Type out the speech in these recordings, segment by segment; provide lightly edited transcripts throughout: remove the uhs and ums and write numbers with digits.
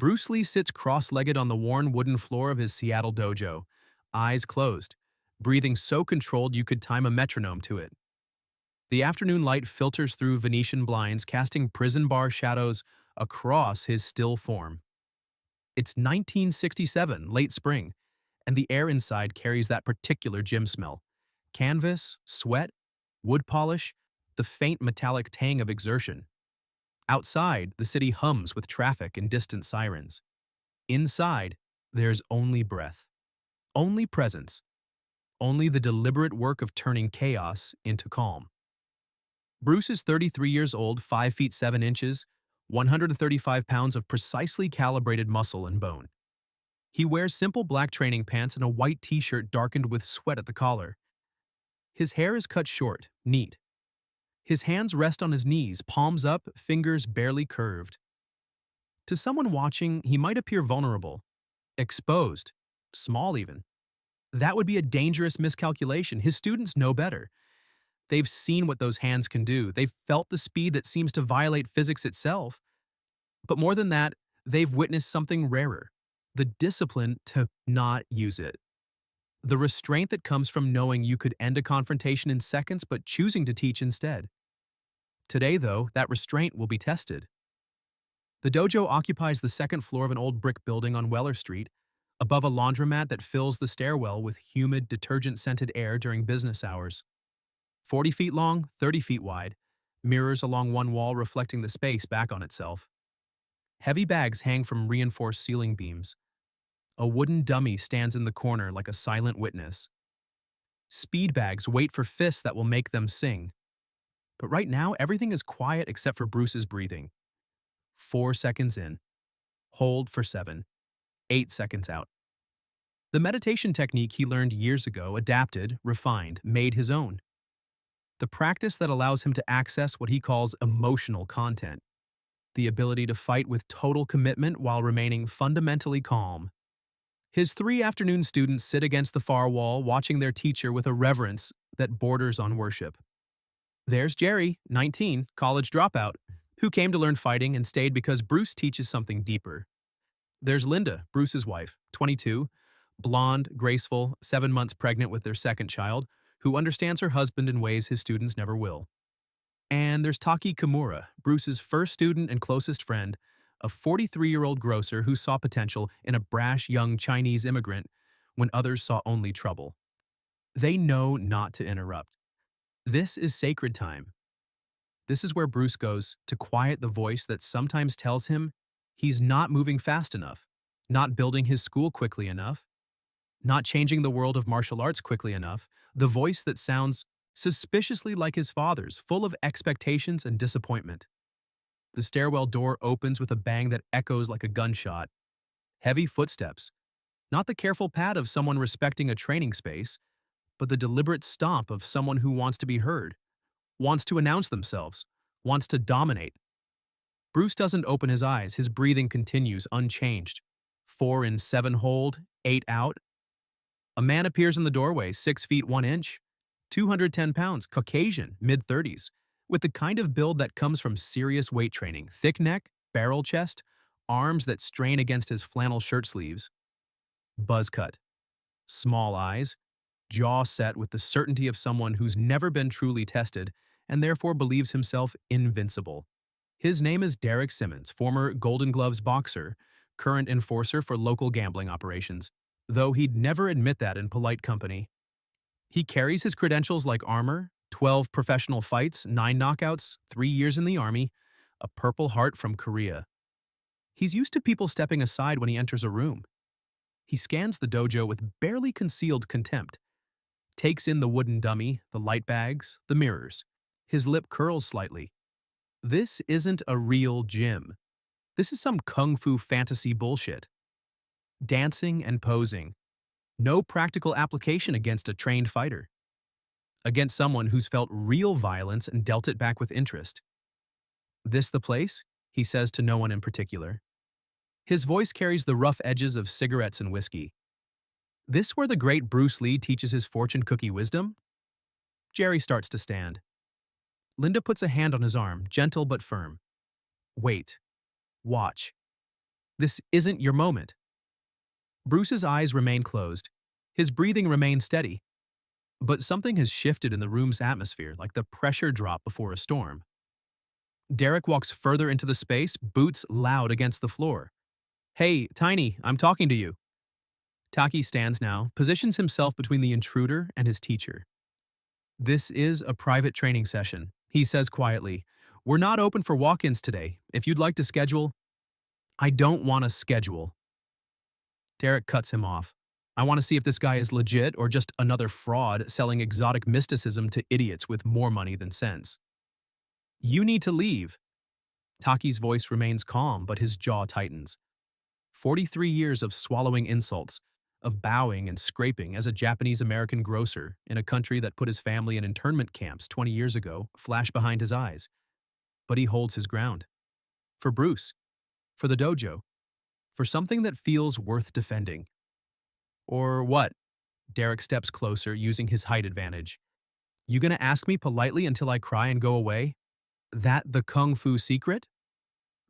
Bruce Lee sits cross-legged on the worn wooden floor of his Seattle dojo, eyes closed, breathing so controlled you could time a metronome to it. The afternoon light filters through Venetian blinds, casting prison bar shadows across his still form. It's 1967, late spring, and the air inside carries that particular gym smell. Canvas, sweat, wood polish, the faint metallic tang of exertion. Outside, the city hums with traffic and distant sirens. Inside, there's only breath, only presence, only the deliberate work of turning chaos into calm. Bruce is 33 years old, 5 feet 7 inches, 135 pounds of precisely calibrated muscle and bone. He wears simple black training pants and a white t-shirt darkened with sweat at the collar. His hair is cut short, neat. His hands rest on his knees, palms up, fingers barely curved. To someone watching, he might appear vulnerable, exposed, small even. That would be a dangerous miscalculation. His students know better. They've seen what those hands can do. They've felt the speed that seems to violate physics itself. But more than that, they've witnessed something rarer: the discipline to not use it. The restraint that comes from knowing you could end a confrontation in seconds but choosing to teach instead. Today, though, that restraint will be tested. The dojo occupies the second floor of an old brick building on Weller Street, above a laundromat that fills the stairwell with humid, detergent-scented air during business hours. 40 feet long, 30 feet wide, mirrors along one wall reflecting the space back on itself. Heavy bags hang from reinforced ceiling beams. A wooden dummy stands in the corner like a silent witness. Speed bags wait for fists that will make them sing. But right now, everything is quiet except for Bruce's breathing. 4 seconds in. Hold for 7. 8 seconds out. The meditation technique he learned years ago, adapted, refined, made his own. The practice that allows him to access what he calls emotional content. The ability to fight with total commitment while remaining fundamentally calm. His 3 afternoon students sit against the far wall, watching their teacher with a reverence that borders on worship. There's Jerry, 19, college dropout, who came to learn fighting and stayed because Bruce teaches something deeper. There's Linda, Bruce's wife, 22, blonde, graceful, 7 months pregnant with their second child, who understands her husband in ways his students never will. And there's Taki Kimura, Bruce's first student and closest friend, a 43-year-old grocer who saw potential in a brash young Chinese immigrant when others saw only trouble. They know not to interrupt. This is sacred time. This is where Bruce goes to quiet the voice that sometimes tells him he's not moving fast enough, not building his school quickly enough, not changing the world of martial arts quickly enough, the voice that sounds suspiciously like his father's, full of expectations and disappointment. The stairwell door opens with a bang that echoes like a gunshot. Heavy footsteps, not the careful pad of someone respecting a training space, but the deliberate stomp of someone who wants to be heard, wants to announce themselves, wants to dominate. Bruce doesn't open his eyes. His breathing continues unchanged. 4 in, 7 hold, 8 out. A man appears in the doorway, 6 feet 1 inch, 210 pounds, Caucasian, mid-30s, with the kind of build that comes from serious weight training: thick neck, barrel chest, arms that strain against his flannel shirt sleeves. Buzz cut. Small eyes, jaw set with the certainty of someone who's never been truly tested and therefore believes himself invincible. His name is Derek Simmons, former Golden Gloves boxer, current enforcer for local gambling operations, though he'd never admit that in polite company. He carries his credentials like armor: 12 professional fights, 9 knockouts, 3 years in the Army, a Purple Heart from Korea. He's used to people stepping aside when he enters a room. He scans the dojo with barely concealed contempt, takes in the wooden dummy, the light bags, the mirrors. His lip curls slightly. This isn't a real gym. This is some kung fu fantasy bullshit. Dancing and posing. No practical application against a trained fighter. Against someone who's felt real violence and dealt it back with interest. This the place? He says to no one in particular. His voice carries the rough edges of cigarettes and whiskey. This where the great Bruce Lee teaches his fortune cookie wisdom? Jerry starts to stand. Linda puts a hand on his arm, gentle but firm. Wait. Watch. This isn't your moment. Bruce's eyes remain closed. His breathing remains steady. But something has shifted in the room's atmosphere, like the pressure drop before a storm. Derek walks further into the space, boots loud against the floor. Hey, Tiny, I'm talking to you. Taki stands now, positions himself between the intruder and his teacher. This is a private training session, he says quietly. We're not open for walk-ins today. If you'd like to schedule, I don't want to schedule. Derek cuts him off. I want to see if this guy is legit or just another fraud selling exotic mysticism to idiots with more money than sense. You need to leave. Taki's voice remains calm, but his jaw tightens. 43 years of swallowing insults, of bowing and scraping as a Japanese-American grocer in a country that put his family in internment camps 20 years ago flash behind his eyes. But he holds his ground. For Bruce. For the dojo. For something that feels worth defending. Or what? Derek steps closer, using his height advantage. You gonna ask me politely until I cry and go away? That the kung fu secret?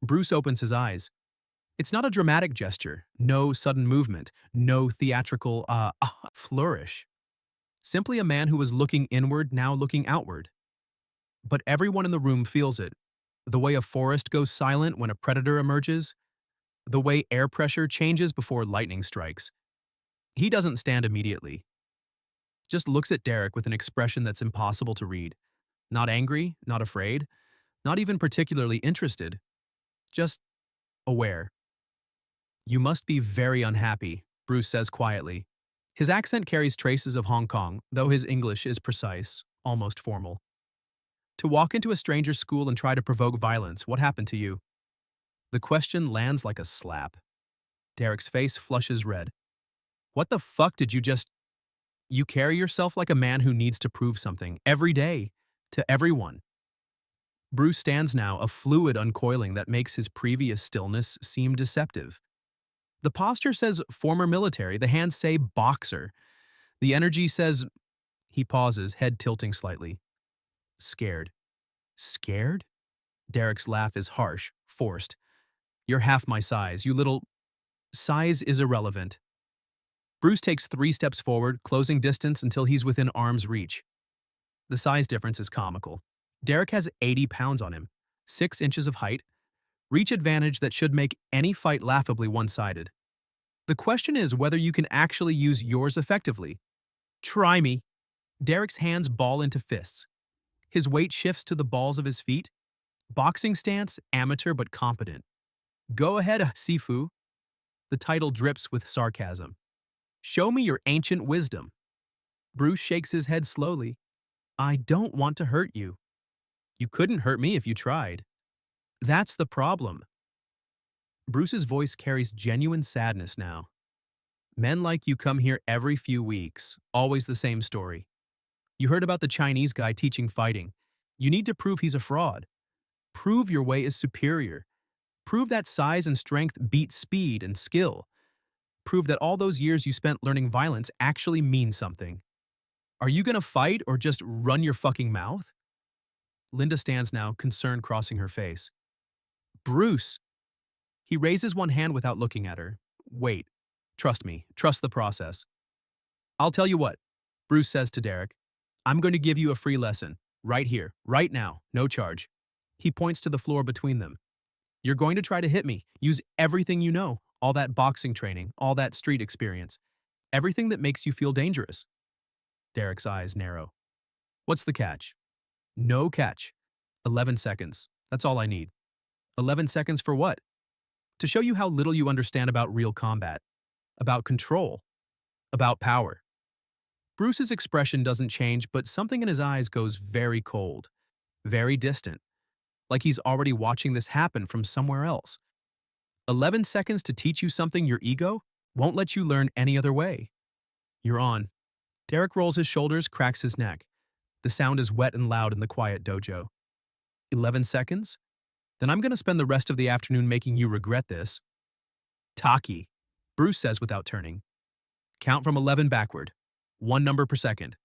Bruce opens his eyes. It's not a dramatic gesture, no sudden movement, no theatrical flourish. Simply a man who was looking inward, now looking outward. But everyone in the room feels it. The way a forest goes silent when a predator emerges. The way air pressure changes before lightning strikes. He doesn't stand immediately. Just looks at Derek with an expression that's impossible to read. Not angry, not afraid, not even particularly interested. Just aware. You must be very unhappy, Bruce says quietly. His accent carries traces of Hong Kong, though his English is precise, almost formal. To walk into a stranger's school and try to provoke violence, what happened to you? The question lands like a slap. Derek's face flushes red. What the fuck did you just... You carry yourself like a man who needs to prove something, every day, to everyone. Bruce stands now, a fluid uncoiling that makes his previous stillness seem deceptive. The posture says former military, the hands say boxer. The energy says... He pauses, head tilting slightly. Scared. Scared? Derek's laugh is harsh, forced. You're half my size, you little... Size is irrelevant. Bruce takes 3 steps forward, closing distance until he's within arm's reach. The size difference is comical. Derek has 80 pounds on him, 6 inches of height, reach advantage that should make any fight laughably one-sided. The question is whether you can actually use yours effectively. Try me. Derek's hands ball into fists. His weight shifts to the balls of his feet. Boxing stance, amateur but competent. Go ahead, Sifu. The title drips with sarcasm. Show me your ancient wisdom. Bruce shakes his head slowly. I don't want to hurt you. You couldn't hurt me if you tried. That's the problem. Bruce's voice carries genuine sadness now. Men like you come here every few weeks, always the same story. You heard about the Chinese guy teaching fighting. You need to prove he's a fraud. Prove your way is superior. Prove that size and strength beat speed and skill. Prove that all those years you spent learning violence actually mean something. Are you gonna fight or just run your fucking mouth? Linda stands now, concern crossing her face. Bruce! He raises one hand without looking at her. Wait. Trust me. Trust the process. I'll tell you what, Bruce says to Derek. I'm going to give you a free lesson. Right here. Right now. No charge. He points to the floor between them. You're going to try to hit me. Use everything you know. All that boxing training. All that street experience. Everything that makes you feel dangerous. Derek's eyes narrow. What's the catch? No catch. 11 seconds. That's all I need. 11 seconds for what? To show you how little you understand about real combat. About control. About power. Bruce's expression doesn't change, but something in his eyes goes very cold. Very distant. Like he's already watching this happen from somewhere else. 11 seconds to teach you something your ego won't let you learn any other way. You're on. Derek rolls his shoulders, cracks his neck. The sound is wet and loud in the quiet dojo. 11 seconds? Then I'm going to spend the rest of the afternoon making you regret this. Taki, Bruce says without turning. Count from 11 backward. 1 number per second.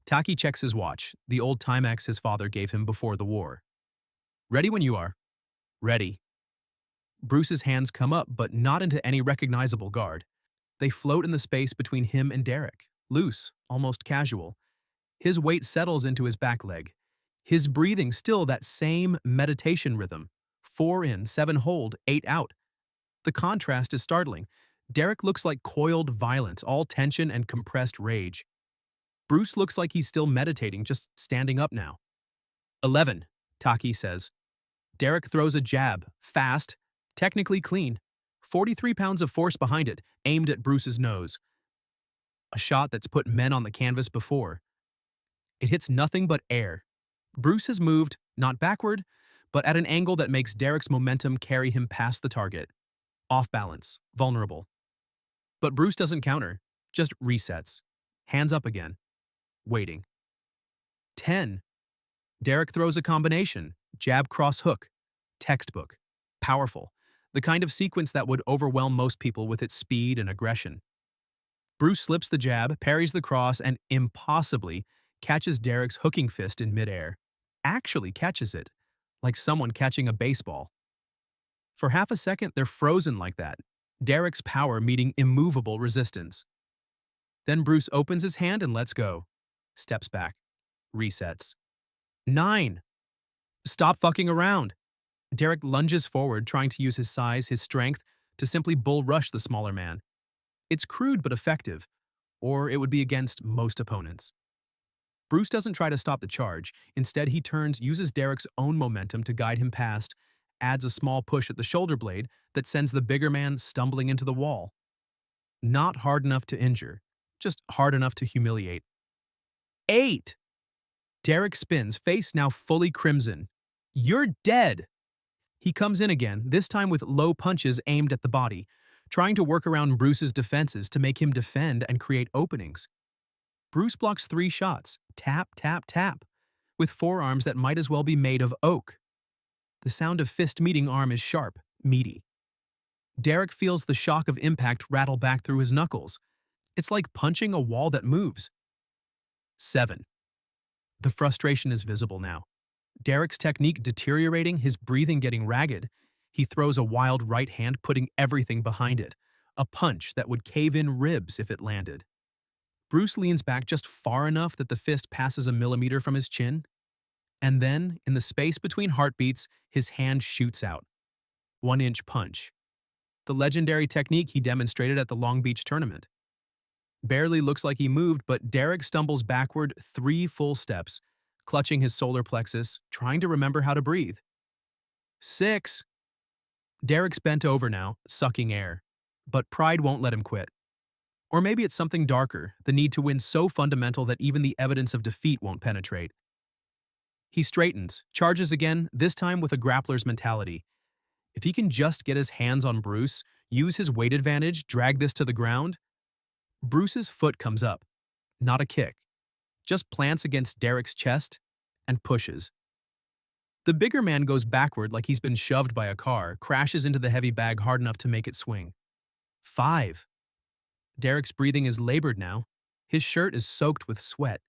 Taki checks his watch, the old Timex his father gave him before the war. Ready when you are. Ready. Bruce's hands come up, but not into any recognizable guard. They float in the space between him and Derek, loose, almost casual. His weight settles into his back leg. His breathing still that same meditation rhythm. 4 in, 7 hold, 8 out. The contrast is startling. Derek looks like coiled violence, all tension and compressed rage. Bruce looks like he's still meditating, just standing up now. 11, Taki says. Derek throws a jab, fast, technically clean. 43 pounds of force behind it, aimed at Bruce's nose. A shot that's put men on the canvas before. It hits nothing but air. Bruce has moved, not backward, but at an angle that makes Derek's momentum carry him past the target. Off balance, vulnerable. But Bruce doesn't counter, just resets. Hands up again. Waiting. 10. Derek throws a combination, jab cross hook. Textbook. Powerful. The kind of sequence that would overwhelm most people with its speed and aggression. Bruce slips the jab, parries the cross, and impossibly catches Derek's hooking fist in midair. Actually catches it, like someone catching a baseball. For half a second, they're frozen like that, Derek's power meeting immovable resistance. Then Bruce opens his hand and lets go. Steps back. Resets. 9. Stop fucking around. Derek lunges forward, trying to use his size, his strength, to simply bull rush the smaller man. It's crude but effective, or it would be against most opponents. Bruce doesn't try to stop the charge. Instead, he uses Derek's own momentum to guide him past, adds a small push at the shoulder blade that sends the bigger man stumbling into the wall. Not hard enough to injure, just hard enough to humiliate. 8. Derek spins, face now fully crimson. You're dead! He comes in again, this time with low punches aimed at the body, trying to work around Bruce's defenses to make him defend and create openings. Bruce blocks 3 shots, tap, tap, tap, with forearms that might as well be made of oak. The sound of fist meeting arm is sharp, meaty. Derek feels the shock of impact rattle back through his knuckles. It's like punching a wall that moves. 7. The frustration is visible now. Derek's technique deteriorating, his breathing getting ragged. He throws a wild right hand, putting everything behind it. A punch that would cave in ribs if it landed. Bruce leans back just far enough that the fist passes a millimeter from his chin. And then, in the space between heartbeats, his hand shoots out. 1-inch punch. The legendary technique he demonstrated at the Long Beach tournament. Barely looks like he moved, but Derek stumbles backward 3 full steps, clutching his solar plexus, trying to remember how to breathe. 6. Derek's bent over now, sucking air. But pride won't let him quit. Or maybe it's something darker, the need to win so fundamental that even the evidence of defeat won't penetrate. He straightens, charges again, this time with a grappler's mentality. If he can just get his hands on Bruce, use his weight advantage, drag this to the ground. Bruce's foot comes up. Not a kick. Just plants against Derek's chest and pushes. The bigger man goes backward like he's been shoved by a car, crashes into the heavy bag hard enough to make it swing. 5. Derek's breathing is labored now. His shirt is soaked with sweat.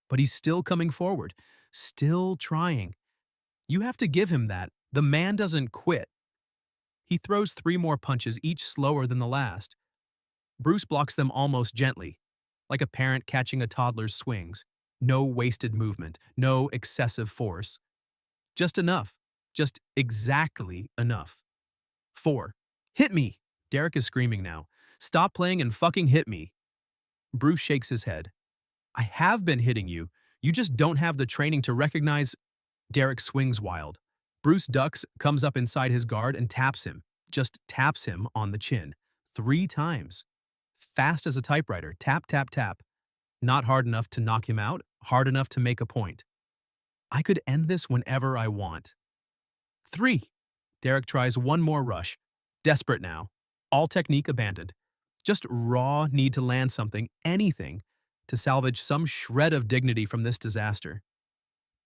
But he's still coming forward, still trying. You have to give him that. The man doesn't quit. He throws 3 more punches, each slower than the last. Bruce blocks them almost gently, like a parent catching a toddler's swings. No wasted movement, no excessive force. Just enough. Just exactly enough. 4. Hit me! Derek is screaming now. Stop playing and fucking hit me. Bruce shakes his head. I have been hitting you. You just don't have the training to recognize. Derek swings wild. Bruce ducks, comes up inside his guard and taps him. Just taps him on the chin. 3 times. Fast as a typewriter. Tap, tap, tap. Not hard enough to knock him out, hard enough to make a point. I could end this whenever I want. 3. Derek tries one more rush. Desperate now. All technique abandoned. Just raw need to land something, anything, to salvage some shred of dignity from this disaster.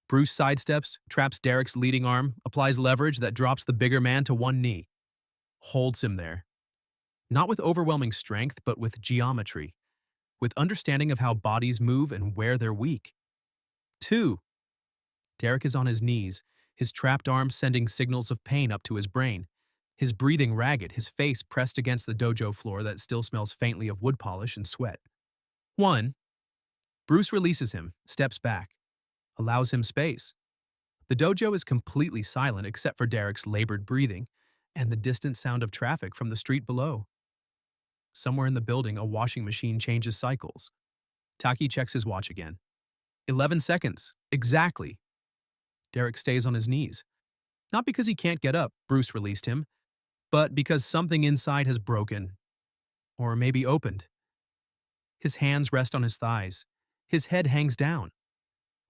Bruce sidesteps, traps Derek's leading arm, applies leverage that drops the bigger man to one knee. Holds him there. Not with overwhelming strength, but with geometry. With understanding of how bodies move and where they're weak. 2. Derek is on his knees, his trapped arm sending signals of pain up to his brain. his breathing ragged, his face pressed against the dojo floor that still smells faintly of wood polish and sweat. 1. Bruce releases him, steps back, allows him space. The dojo is completely silent except for Derek's labored breathing and the distant sound of traffic from the street below. Somewhere in the building, a washing machine changes cycles. Taki checks his watch again. 11 seconds. Exactly. Derek stays on his knees. Not because he can't get up, Bruce released him, but because something inside has broken. Or maybe opened. His hands rest on his thighs. His head hangs down.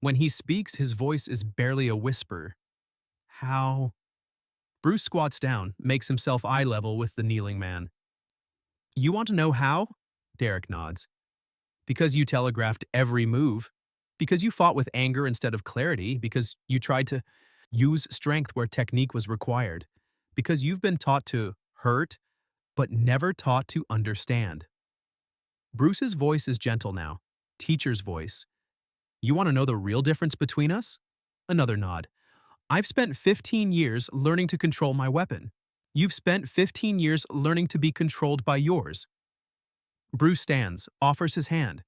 When he speaks, his voice is barely a whisper. How? Bruce squats down, makes himself eye level with the kneeling man. You want to know how? Derek nods. Because you telegraphed every move. Because you fought with anger instead of clarity. Because you tried to use strength where technique was required. Because you've been taught to hurt, but never taught to understand. Bruce's voice is gentle now. Teacher's voice. You want to know the real difference between us? Another nod. I've spent 15 years learning to control my weapon. You've spent 15 years learning to be controlled by yours. Bruce stands, offers his hand.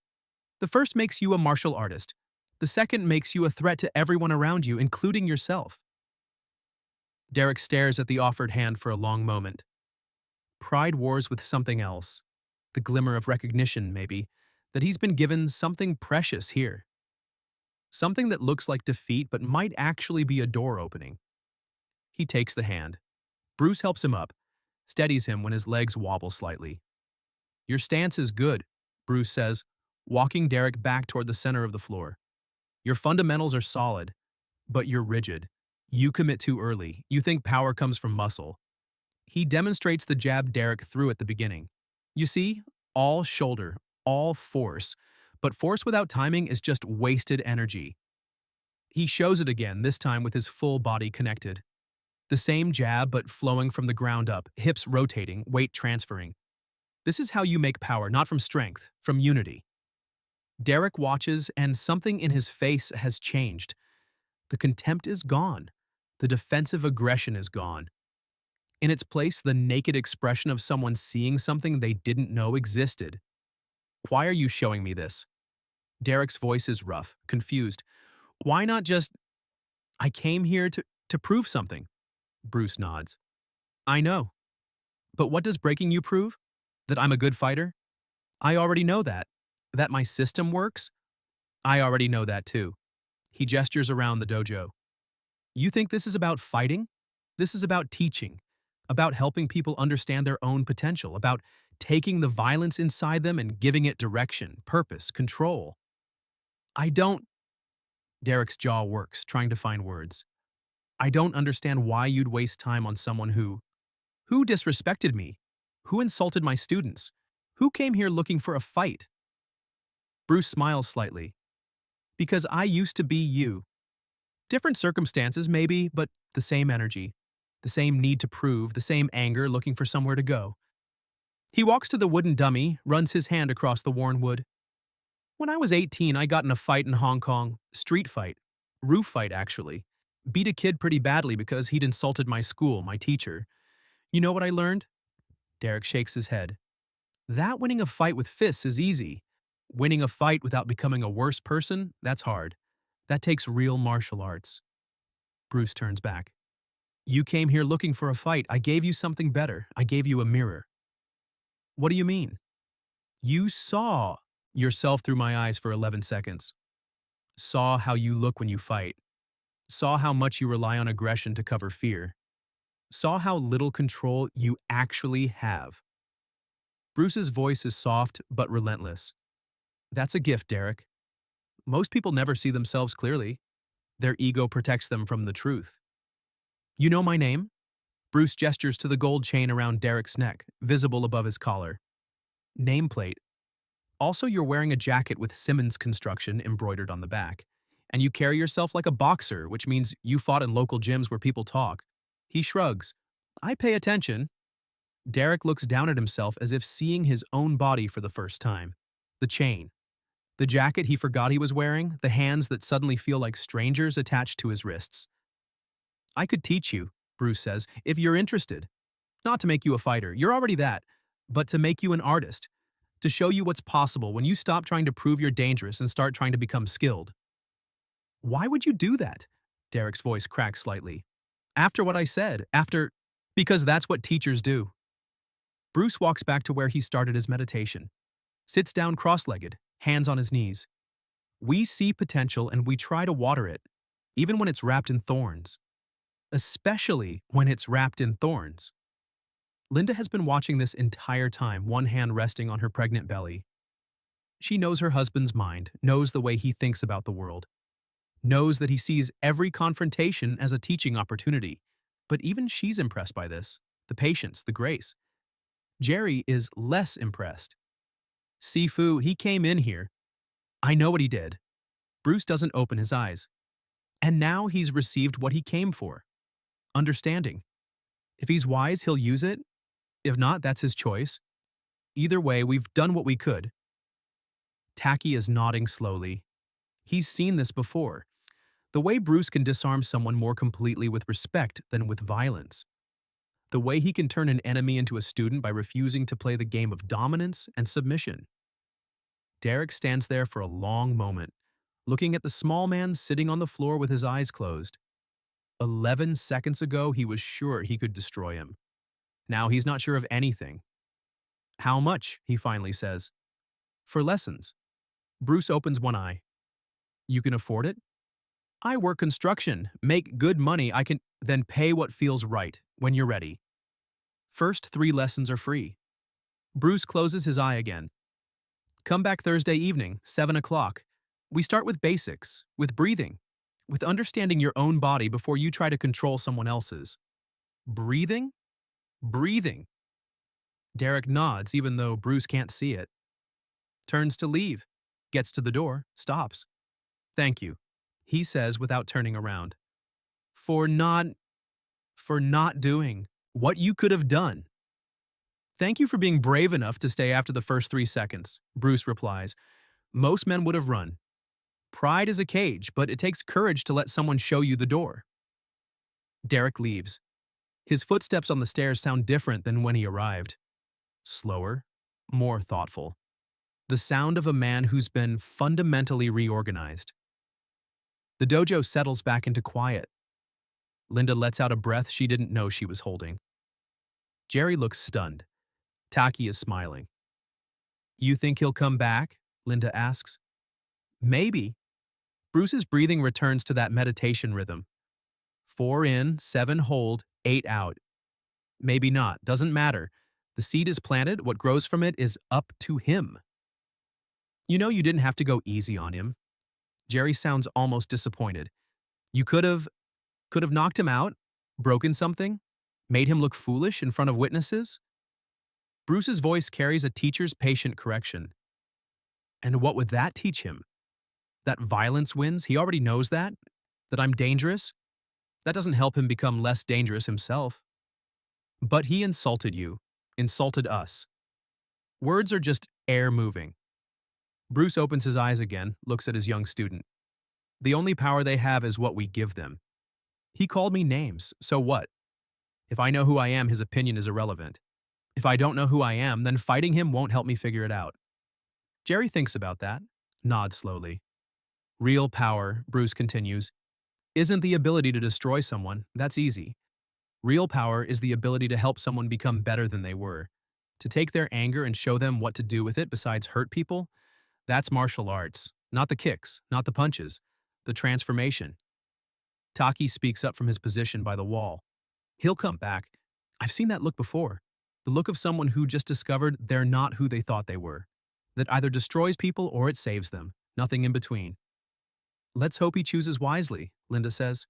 The first makes you a martial artist. The second makes you a threat to everyone around you, including yourself. Derek stares at the offered hand for a long moment. Pride wars with something else. The glimmer of recognition, maybe, that he's been given something precious here. Something that looks like defeat but might actually be a door opening. He takes the hand. Bruce helps him up, steadies him when his legs wobble slightly. Your stance is good, Bruce says, walking Derek back toward the center of the floor. Your fundamentals are solid, but you're rigid. You commit too early. You think power comes from muscle. He demonstrates the jab Derek threw at the beginning. You see, all shoulder, all force, but force without timing is just wasted energy. He shows it again, this time with his full body connected. The same jab, but flowing from the ground up, hips rotating, weight transferring. This is how you make power, not from strength, from unity. Derek watches, and something in his face has changed. The contempt is gone. The defensive aggression is gone. In its place, the naked expression of someone seeing something they didn't know existed. Why are you showing me this? Derek's voice is rough, confused. Why not just, I came here to prove something? Bruce nods. I know. But what does breaking you prove? That I'm a good fighter? I already know that. That my system works? I already know that too. He gestures around the dojo. You think this is about fighting? This is about teaching, about helping people understand their own potential, about taking the violence inside them and giving it direction, purpose, control. I don't. Derek's jaw works, trying to find words. I don't understand why you'd waste time on someone who disrespected me, who insulted my students, who came here looking for a fight. Bruce smiles slightly. Because I used to be you. Different circumstances, maybe, but the same energy, the same need to prove, the same anger looking for somewhere to go. He walks to the wooden dummy, runs his hand across the worn wood. When I was 18, I got in a fight in Hong Kong. Street fight. Roof fight, actually. Beat a kid pretty badly because he'd insulted my school, my teacher. You know what I learned? Derek shakes his head. That winning a fight with fists is easy. Winning a fight without becoming a worse person, that's hard. That takes real martial arts. Bruce turns back. You came here looking for a fight. I gave you something better. I gave you a mirror. What do you mean? You saw yourself through my eyes for 11 seconds. Saw how you look when you fight. Saw how much you rely on aggression to cover fear. Saw how little control you actually have. Bruce's voice is soft but relentless. That's a gift, Derek. Most people never see themselves clearly. Their ego protects them from the truth. You know my name? Bruce gestures to the gold chain around Derek's neck, visible above his collar. Nameplate. Also, you're wearing a jacket with Simmons construction embroidered on the back. And you carry yourself like a boxer, which means you fought in local gyms where people talk. He shrugs. I pay attention. Derek looks down at himself as if seeing his own body for the first time. The chain. The jacket he forgot he was wearing, the hands that suddenly feel like strangers attached to his wrists. I could teach you, Bruce says, if you're interested. Not to make you a fighter, you're already that, but to make you an artist, to show you what's possible when you stop trying to prove you're dangerous and start trying to become skilled. Why would you do that? Derek's voice cracked slightly. After what I said, after. Because that's what teachers do. Bruce walks back to where he started his meditation, sits down cross legged, hands on his knees. We see potential and we try to water it, even when it's wrapped in thorns. Especially when it's wrapped in thorns. Linda has been watching this entire time, one hand resting on her pregnant belly. She knows her husband's mind, knows the way he thinks about the world, knows that he sees every confrontation as a teaching opportunity. But even she's impressed by this, the patience, the grace. Jerry is less impressed. Sifu, he came in here. I know what he did. Bruce doesn't open his eyes. And now he's received what he came for. Understanding. If he's wise, he'll use it. If not, that's his choice. Either way, we've done what we could. Taki is nodding slowly. He's seen this before. The way Bruce can disarm someone more completely with respect than with violence. The way he can turn an enemy into a student by refusing to play the game of dominance and submission. Derek stands there for a long moment, looking at the small man sitting on the floor with his eyes closed. 11 seconds ago, he was sure he could destroy him. Now he's not sure of anything. How much, he finally says. For lessons. Bruce opens one eye. You can afford it? I work construction, make good money, I can then pay what feels right when you're ready. First 3 lessons are free. Bruce closes his eye again. Come back Thursday evening, 7 o'clock. We start with basics, with breathing, with understanding your own body before you try to control someone else's. Breathing? Breathing. Derek nods even though Bruce can't see it. Turns to leave, gets to the door, stops. Thank you, he says without turning around. For not doing what you could have done. Thank you for being brave enough to stay after the first 3 seconds, Bruce replies. Most men would have run. Pride is a cage, but it takes courage to let someone show you the door. Derek leaves. His footsteps on the stairs sound different than when he arrived. Slower, more thoughtful. The sound of a man who's been fundamentally reorganized. The dojo settles back into quiet. Linda lets out a breath she didn't know she was holding. Jerry looks stunned. Taki is smiling. You think he'll come back? Linda asks. Maybe. Bruce's breathing returns to that meditation rhythm. 4 in, 7 hold, 8 out. Maybe not, doesn't matter. The seed is planted, what grows from it is up to him. You know you didn't have to go easy on him. Jerry sounds almost disappointed. You could have knocked him out, broken something, made him look foolish in front of witnesses. Bruce's voice carries a teacher's patient correction. And what would that teach him? That violence wins, he already knows that? That I'm dangerous? That doesn't help him become less dangerous himself. But he insulted you, insulted us. Words are just air moving. Bruce opens his eyes again, looks at his young student. The only power they have is what we give them. He called me names, so what? If I know who I am, his opinion is irrelevant. If I don't know who I am, then fighting him won't help me figure it out. Jerry thinks about that, nods slowly. Real power, Bruce continues, isn't the ability to destroy someone, that's easy. Real power is the ability to help someone become better than they were. To take their anger and show them what to do with it besides hurt people, that's martial arts. Not the kicks, not the punches, the transformation. Taki speaks up from his position by the wall. He'll come back. I've seen that look before. The look of someone who just discovered they're not who they thought they were. That either destroys people or it saves them. Nothing in between. Let's hope he chooses wisely, Linda says.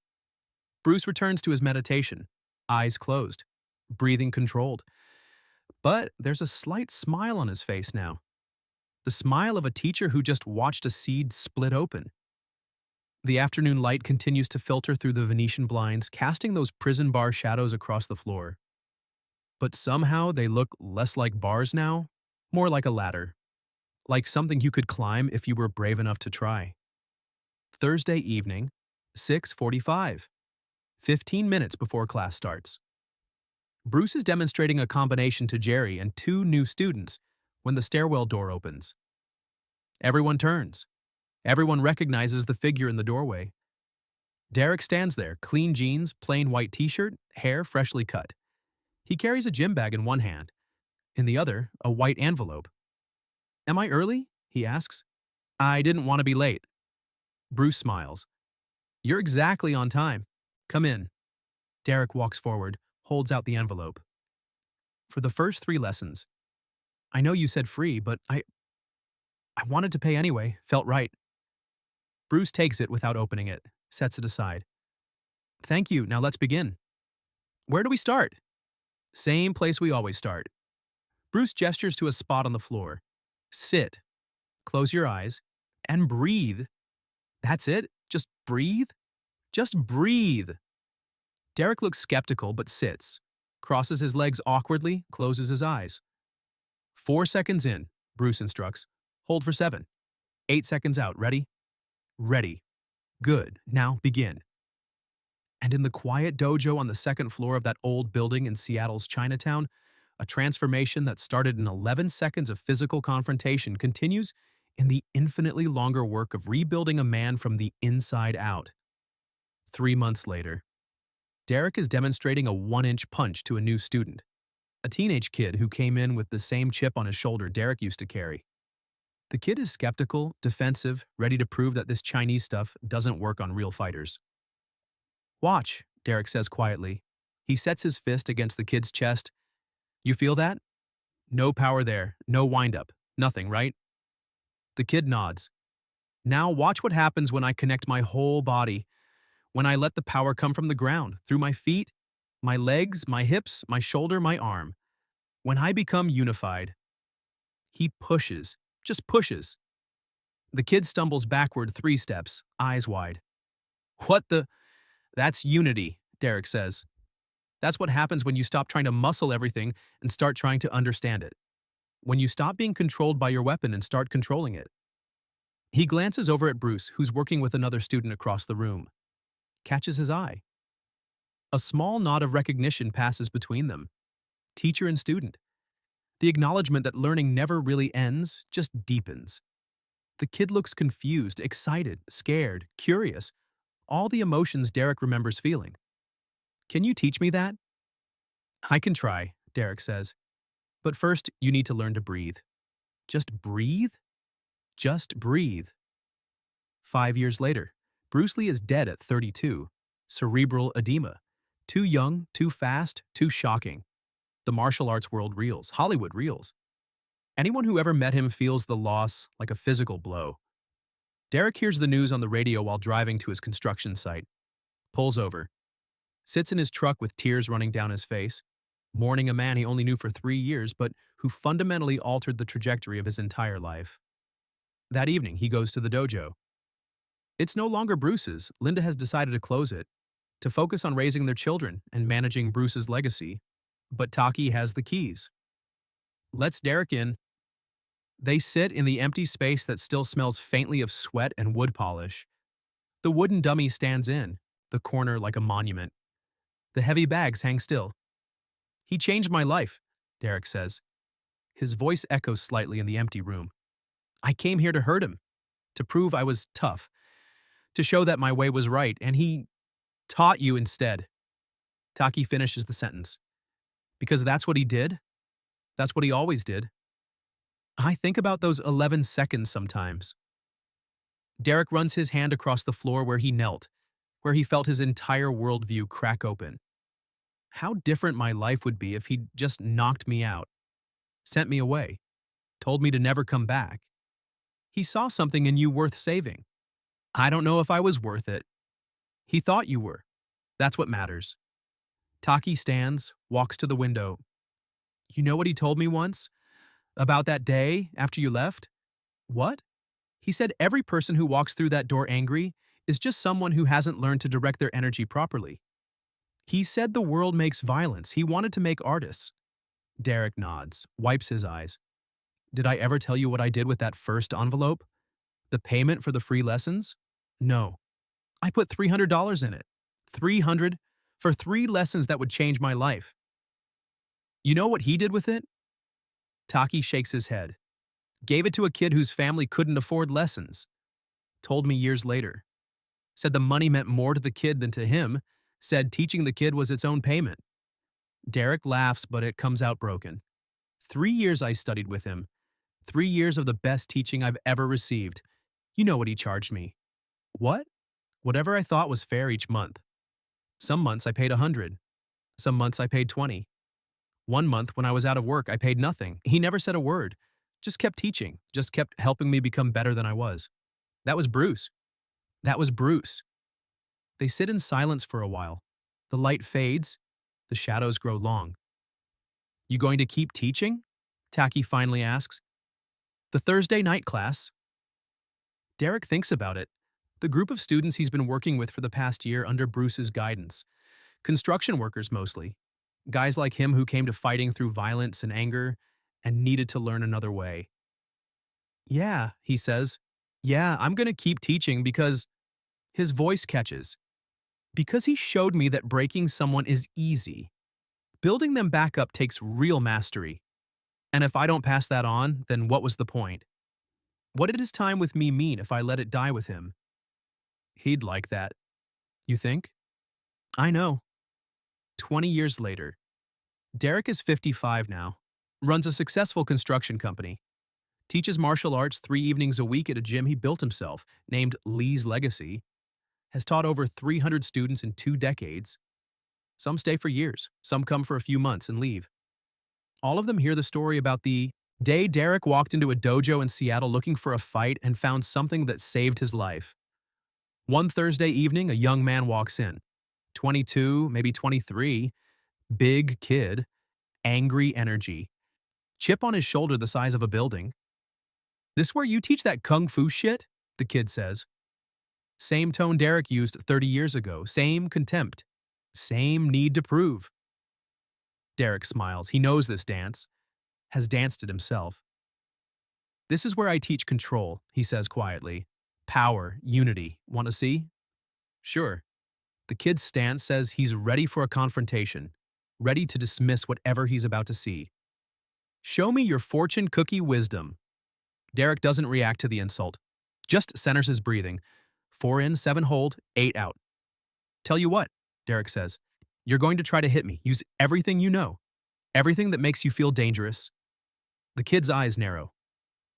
Bruce returns to his meditation, eyes closed, breathing controlled. But there's a slight smile on his face now. The smile of a teacher who just watched a seed split open. The afternoon light continues to filter through the Venetian blinds, casting those prison bar shadows across the floor. But somehow they look less like bars now, more like a ladder. Like something you could climb if you were brave enough to try. Thursday evening, 6:45. 15 minutes before class starts. Bruce is demonstrating a combination to Jerry and two new students when the stairwell door opens. Everyone turns. Everyone recognizes the figure in the doorway. Derek stands there, clean jeans, plain white t-shirt, hair freshly cut. He carries a gym bag in one hand, in the other, a white envelope. "Am I early?" he asks. "I didn't want to be late." Bruce smiles. "You're exactly on time. Come in." Derek walks forward, holds out the envelope. "For the first 3 lessons. I know you said free, but I wanted to pay anyway, felt right." Bruce takes it without opening it, sets it aside. "Thank you, now let's begin." "Where do we start?" "Same place we always start." Bruce gestures to a spot on the floor. "Sit, close your eyes, and breathe." "That's it? Just breathe?" "Just breathe." Derek looks skeptical but sits, crosses his legs awkwardly, closes his eyes. 4 seconds in, Bruce instructs. Hold for 7. 8 seconds out. Ready? Ready. Good. Now begin. And in the quiet dojo on the second floor of that old building in Seattle's Chinatown, a transformation that started in 11 seconds of physical confrontation continues in the infinitely longer work of rebuilding a man from the inside out. 3 months later, Derek is demonstrating a 1-inch punch to a new student, a teenage kid who came in with the same chip on his shoulder Derek used to carry. The kid is skeptical, defensive, ready to prove that this Chinese stuff doesn't work on real fighters. "Watch," Derek says quietly. He sets his fist against the kid's chest. "You feel that? No power there, no wind-up, nothing, right?" The kid nods. "Now watch what happens when I connect my whole body, when I let the power come from the ground, through my feet, my legs, my hips, my shoulder, my arm. When I become unified." He pushes, just pushes. The kid stumbles backward 3 steps, eyes wide. "What the?" "That's unity," Derek says. "That's what happens when you stop trying to muscle everything and start trying to understand it. When you stop being controlled by your weapon and start controlling it." He glances over at Bruce, who's working with another student across the room. Catches his eye. A small nod of recognition passes between them. Teacher and student. The acknowledgement that learning never really ends, just deepens. The kid looks confused, excited, scared, curious. All the emotions Derek remembers feeling. "Can you teach me that?" "I can try," Derek says. "But first, you need to learn to breathe." "Just breathe?" "Just breathe." 5 years later, Bruce Lee is dead at 32. Cerebral edema. Too young, too fast, too shocking. The martial arts world reels. Hollywood reels. Anyone who ever met him feels the loss like a physical blow. Derek hears the news on the radio while driving to his construction site. Pulls over. Sits in his truck with tears running down his face, mourning a man he only knew for 3 years but who fundamentally altered the trajectory of his entire life. That evening, he goes to the dojo. It's no longer Bruce's. Linda has decided to close it, to focus on raising their children and managing Bruce's legacy. But Taki has the keys. Lets Derek in. They sit in the empty space that still smells faintly of sweat and wood polish. The wooden dummy stands in, the corner like a monument. The heavy bags hang still. "He changed my life," Derek says. His voice echoes slightly in the empty room. "I came here to hurt him, to prove I was tough, to show that my way was right, and he taught you instead." Taki finishes the sentence. "Because that's what he did. That's what he always did." I think about those 11 seconds sometimes. Derek runs his hand across the floor where he knelt, where he felt his entire worldview crack open. How different my life would be if he'd just knocked me out, sent me away, told me to never come back. He saw something in you worth saving. I don't know if I was worth it. He thought you were. That's what matters. Taki stands, walks to the window. "You know what he told me once? About that day after you left?" "What?" "He said every person who walks through that door angry is just someone who hasn't learned to direct their energy properly. He said the world makes violence. He wanted to make artists." Derek nods, wipes his eyes. "Did I ever tell you what I did with that first envelope? The payment for the free lessons? No. I put $300 in it. 300 for 3 lessons that would change my life. You know what he did with it? Taki shakes his head. Gave it to a kid whose family couldn't afford lessons. Told me years later. Said the money meant more to the kid than to him. Said teaching the kid was its own payment. Derek laughs, but it comes out broken. 3 years I studied with him. 3 years of the best teaching I've ever received. You know what he charged me. What? Whatever I thought was fair each month. Some months I paid 100. Some months I paid 20. One month when I was out of work, I paid nothing. He never said a word. Just kept teaching. Just kept helping me become better than I was. That was Bruce. That was Bruce. They sit in silence for a while. The light fades. The shadows grow long. You going to keep teaching? Taki finally asks. The Thursday night class. Derek thinks about it. The group of students he's been working with for the past year under Bruce's guidance. Construction workers mostly. Guys like him who came to fighting through violence and anger and needed to learn another way. Yeah, he says. Yeah, I'm going to keep teaching because his voice catches. Because he showed me that breaking someone is easy. Building them back up takes real mastery. And if I don't pass that on, then what was the point? What did his time with me mean if I let it die with him? He'd like that. You think? I know. 20 years later. Derek is 55 now. Runs a successful construction company. Teaches martial arts 3 evenings a week at a gym he built himself, named Lee's Legacy. Has taught over 300 students in 2 decades. Some stay for years, some come for a few months and leave. All of them hear the story about the day Derek walked into a dojo in Seattle looking for a fight and found something that saved his life. One Thursday evening, a young man walks in. 22, maybe 23, big kid, angry energy. Chip on his shoulder the size of a building. This where you teach that kung fu shit? The kid says. Same tone Derek used 30 years ago, same contempt, same need to prove. Derek smiles. He knows this dance, has danced it himself. This is where I teach control, he says quietly. Power, unity. Want to see? Sure. The kid's stance says he's ready for a confrontation, ready to dismiss whatever he's about to see. Show me your fortune cookie wisdom. Derek doesn't react to the insult, just centers his breathing. 4 in, 7 hold, 8 out. Tell you what, Derek says, you're going to try to hit me. Use everything you know. Everything that makes you feel dangerous. The kid's eyes narrow.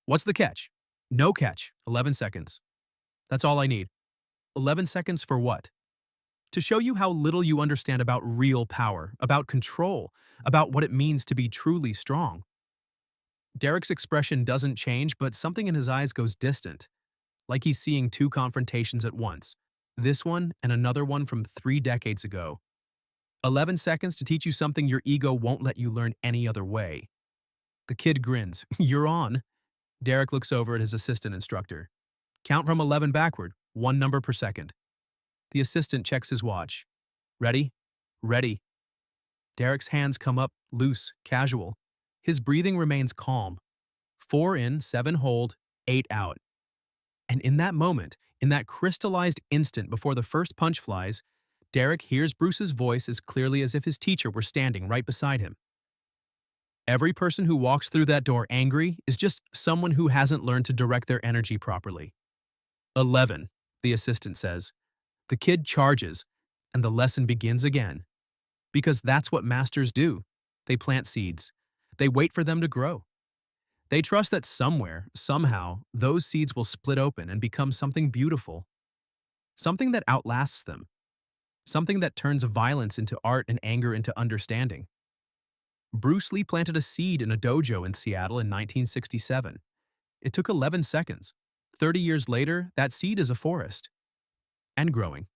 What's the catch? No catch. 11 seconds. That's all I need. 11 seconds for what? To show you how little you understand about real power, about control, about what it means to be truly strong. Derek's expression doesn't change, but something in his eyes goes distant, like he's seeing 2 confrontations at once. This one and another one from 3 decades ago. 11 seconds to teach you something your ego won't let you learn any other way. The kid grins. You're on. Derek looks over at his assistant instructor. Count from 11 backward, 1 number per second. The assistant checks his watch. Ready? Ready. Derek's hands come up, loose, casual. His breathing remains calm. 4 in, 7 hold, 8 out. And in that moment, in that crystallized instant before the first punch flies, Derek hears Bruce's voice as clearly as if his teacher were standing right beside him. Every person who walks through that door angry is just someone who hasn't learned to direct their energy properly. 11, the assistant says. The kid charges, and the lesson begins again. Because that's what masters do. They plant seeds. They wait for them to grow. They trust that somewhere, somehow, those seeds will split open and become something beautiful. Something that outlasts them. Something that turns violence into art and anger into understanding. Bruce Lee planted a seed in a dojo in Seattle in 1967. It took 11 seconds. 30 years later, that seed is a forest. And growing.